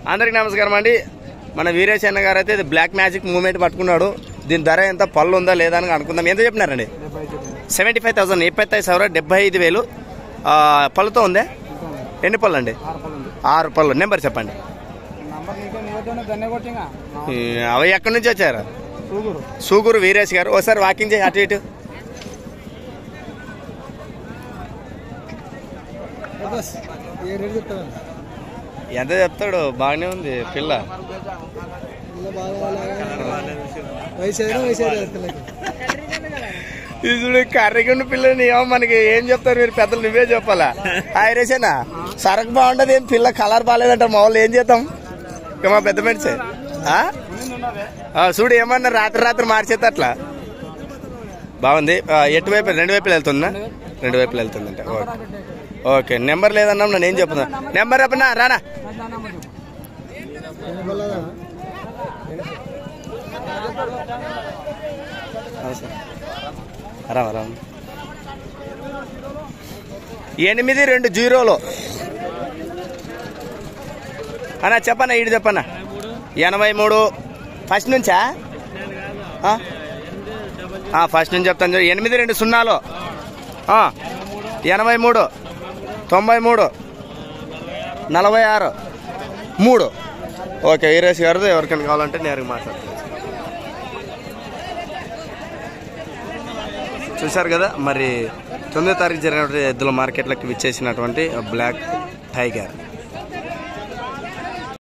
అందరికి నమస్కారం అండి. మన వీరేష్ అన్న గారు అయితే ఇది బ్లాక్ మ్యాజిక్ మూమెంట్ పట్టుకున్నాడు. దీని ధర ఎంత, పళ్ళు ఉందా లేదా అని అనుకుందాం. ఎంత చెప్పినారండి? 75,000. 75,000 పళ్ళుతో ఉందే. ఎన్ని పళ్ళు అండి? 6 పళ్ళు. నెంబర్ చెప్పండి. అవి ఎక్కడి నుంచి వచ్చారు? సూగూరు వీరేష్ గారు. ఒకసారి వాకింగ్ చేసి అటు ఇటు. ఎంత చెప్తాడు? బాగానే ఉంది పిల్ల. చూడు కర్రీగుండి పిల్లని ఏమో మనకి ఏం చెప్తారు మీరు పెద్దలు, నువ్వే చెప్పాలా? రేసేనా సరకు బాగుంటది, ఏం పిల్ల కలర్ బాగాలేదంట. మా వాళ్ళు ఏం చేద్దాం? మా పెద్ద మనిషి చూడు ఏమన్నా రాత్రి మార్చేది అట్లా. బాగుంది. ఎటువైపు? 2 వైపులు వెళ్తుందా? 2 వైపులు వెళ్తుందంట. ఓకే. నెంబర్ లేదన్నా నన్ను ఏం చెప్తున్నా. నెంబర్ చెప్పనా? రానా రామ్ 820 అన్నా. చెప్పన్నా ఇటు చెప్పన్నా. 83 ఫస్ట్ నుంచా? ఫస్ట్ నుంచి చెప్తాను. 820 83 93 46 3. ఓకే. వీరేష్ గారు ఎవరికైనా కావాలంటే నేరుగా మాట్లాడుతున్నారు. చూశారు కదా మరి 9వ తారీఖు జరిగినటువంటి ఎద్దుల మార్కెట్లకు విచ్చేసినటువంటి బ్లాక్ టైగర్.